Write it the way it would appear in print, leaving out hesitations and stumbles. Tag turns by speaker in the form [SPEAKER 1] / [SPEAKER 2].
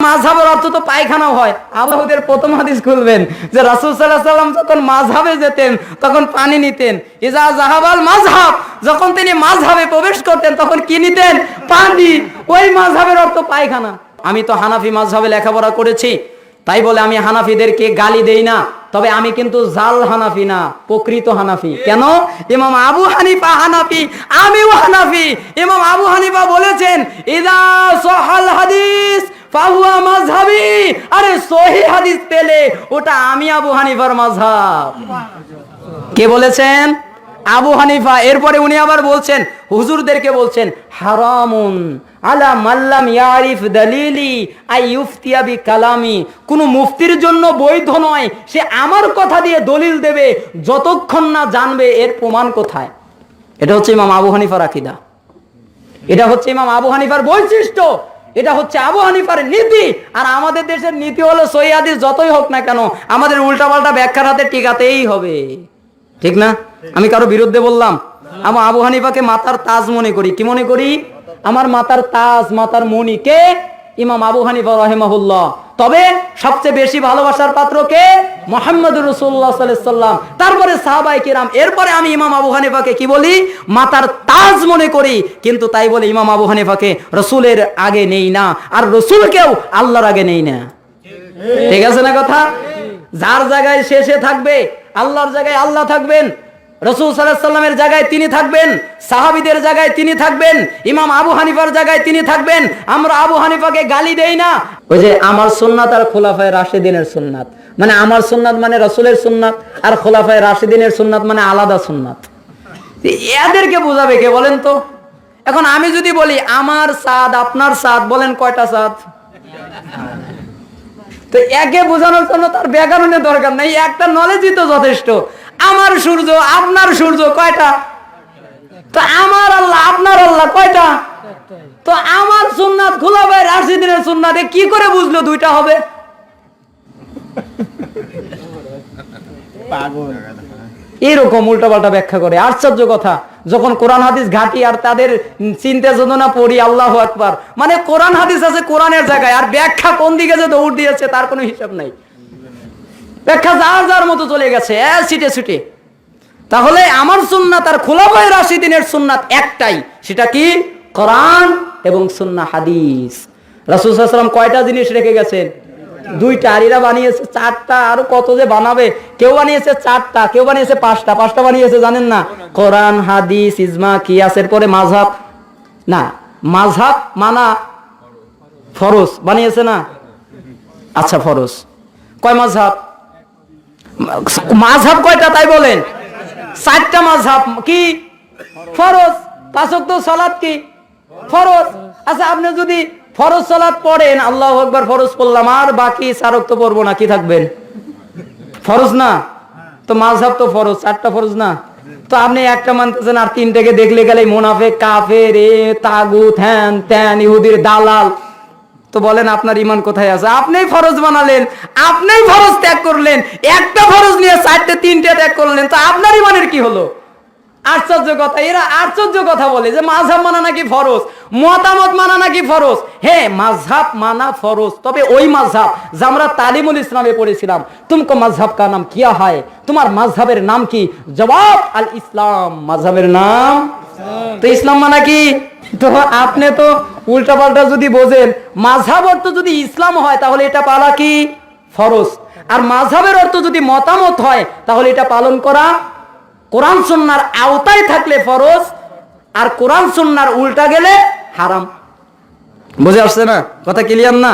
[SPEAKER 1] মাযহাবের অর্থ তো পায়খানাও হয়। আবুদের প্রথম হাদিস খুলবেন যে রাসূল সাল্লাল্লাহু আলাইহি ওয়াসাল্লাম যখন মাযহাবে যেতেন তখন পানি নিতেন। ইজা যাহাবাল মাযহাব, যখন তিনি মাযহাবে প্রবেশ করতেন তখন কি নিতেন? পানি। ওই মাযহাবের অর্থ পায়খানা। আমি তো হানাফি মাযহাবে লেখাপড়া করেছি, তাই বলে আমি হানাফিদেরকে গালি দেই না, তবে আমি কিন্তু জাল হানাফি না, প্রকৃত হানাফি। কেন? ইমাম আবু হানিফা হানাফি, আমিও হানাফি। ইমাম আবু হানিফা বলেছেন ইদা সহাল হাদিস ফাহুয়া মাযহাবি। আরে সহিহ হাদিস পেলে ওটা আমি আবু হানিফার মাযহাব। কে বলেছেন? আবু হানিফা। এরপরে উনি আবার বলছেন, হুজুরদেরকে বলছেন, হারামুন আলা মাল্লাম ইয়ারিফ দালিলি আই ইফতিয়া বি কালামি। কোন মুফতির জন্য বৈধ নয় সে আমার কথা দিয়ে দলিল দেবে যতক্ষণ না জানবে এর প্রমাণ কোথায়। এটা হচ্ছে ইমাম আবু হানিফার আকীদা, এটা হচ্ছে ইমাম আবু হানিফার বৈশিষ্ট্য, এটা হচ্ছে আবু হানিফার নীতি। আর আমাদের দেশের নীতি হলো সহিহ হাদিস যতই হোক না কেন আমাদের উল্টাপাল্টা ব্যাখ্যার হাতে টিকাতেই হবে, ঠিক না? আমি কারো বিরুদ্ধে বললাম? আমি আবু হানিফাকে মাথার তাজ মনে করি। কি মনে করি? আমার মাথার তাজ, মাথার মণি কে? ইমাম আবু হানিফা রাহিমাহুল্লাহ। তবে সবচেয়ে বেশি ভালোবাসার পাত্র কে? মুহাম্মদুর রাসূলুল্লাহ সাল্লাল্লাহু আলাইহি ওয়াসাল্লাম, তারপরে সাহাবায়ে কিরাম, এরপরে আমি ইমাম আবু হানিফাকে কি বলি? মাথার তাজ মনে করি। কিন্তু তাই বলে ইমাম আবু হানিফাকে রাসূলের আগে নেই না, আর রাসূলকেও আল্লাহর আগে নেই না। ঠিক আছে না কথা? যার জায়গায় শেষে থাকবে আল্লাহর জায়গায় আল্লাহ থাকবেন, রাসূল সাল্লাল্লাহু আলাইহি ওয়াসাল্লামের জায়গায় তিনি থাকবেন, সাহাবীদের জায়গায় তিনি থাকবেন, ইমাম আবু হানিফার জায়গায় তিনি থাকবেন। আমরা আবু হানিফাকে গালি দেই না। ওই যে আমার সুন্নাত আর খোলাফায়ে রাশিদিনের সুন্নাত, মানে আমার সুন্নাত মানে রাসূলের সুন্নাত, আর খোলাফায়ে রাশিদিনের সুন্নাত মানে আলাদা সুন্নাত। এদেরকে বোঝাবে কে বলেন তো? এখন আমি যদি বলি আমার সাদ আপনার সাদ, বলেন কয়টা সাদ? তো একে বোঝানোর জন্য তার ব্যাকরণের দরকার নেই, একটা নলেজই তো যথেষ্ট। আমার সূর্য আপনার সূর্য কয়টা? তো আমার আল্লাহ আপনার আল্লাহ কয়টা? তো আমার সুন্নাত খোলাফায়ে রাশিদিনের সুন্নাতে কি করে বুঝলো দুইটা হবে? এরকম উল্টাপাল্টা ব্যাখ্যা করে, আশ্চর্য কথা। যখন কোরআন হাদিস ঘাটি আর তাদের চিন্তা চেতনা পড়ি, আল্লাহু আকবার, মানে কোরআন হাদিস আছে কোরআনের জায়গায়, আর ব্যাখ্যা কোন দিকে যে দৌড় দিয়েছে তার কোনো হিসাব নাই। ব্যাখ্যা যার যার মতো চলে গেছে সিটে সিটে। তাহলে আমার সুন্নাত আর খোলাফায়ে রাশিদিনের সুন্নাত একটাই, সেটা কি? কোরআন এবং সুন্নাহ হাদিস। রাসূল সাল্লাল্লাহু আলাইহি ওয়াসাল্লাম কয়টা জিনিস রেখে গেছেন? দুইটা। আর এরা বানিয়েছে চারটা, আরো কত যে বানাবে। কেউ বানিয়েছে চারটা, কেউ বানিয়েছে পাঁচটা। পাঁচটা বানিয়েছে জানেন না? কোরআন, হাদিস, ইজমা, কিয়াসের পরে মাযহাব। না, মাযহাব মানা ফরজ বানিয়েছে না? আচ্ছা ফরজ কয় মাযহাব? মাযহাব কয়টা তাই বলেন? চারটা মাযহাব কি ফরজ। পাঁচ ওয়াক্ত সালাত কি ফরজ। আচ্ছা আপনি যদি ফরজ সালাত পড়েন, আল্লাহু আকবার ফরজ পড়লাম, আর বাকি চার ওয়াক্ত পড়বো না, কি থাকবেন? ফরজ না? তো মাযহাব তো ফরজ, চারটা ফরজ না? তো আপনি একটা মানতেছেন আর তিনটাকে দেখলে গেলে মুনাফিক, কাফের, তাগুত, হ্যান ত্যান, ইহুদির দালাল। তো বলেন আপনার ঈমান কোথায় আছে? আপনিই ফরজ বানালেন, আপনিই ফরজ ত্যাগ করলেন, একটা ফরজ নিয়ে চারটে তিনটে ত্যাগ করলেন, তো আপনার ঈমানের কি হলো? আশ্চর্য কথা। এরা আশ্চর্য কথা বলে যে মাযহাব মানা নাকি ফরজ, মতামত মানা নাকি ফরজ। হ্যাঁ, মাযহাব মানা ফরজ, তবে ওই মাযহাব যা আমরা তালিমুল ইসলামে পড়েছিলাম, তুমকো মাযহাব কা নাম কিয়া হয়, তোমার মাযহাবের নাম কি? জবাব আল ইসলাম, মাযহাবের নাম তো ইসলাম। মানা কি? তো আপনি তো উল্টা পাল্টা যদি বোঝেন, মাযহাব অর্থ যদি ইসলাম হয় তাহলে এটা পালা কি? ফরজ। আর মাযহাবের অর্থ যদি মতামত হয় তাহলে এটা পালন করা কোরআন সুন্নাহর আওতায় থাকলে ফরজ, আর কোরআন সুন্নাহর উল্টা গেলে হারাম। বুঝে আসছে না কথা? ক্লিয়ার না?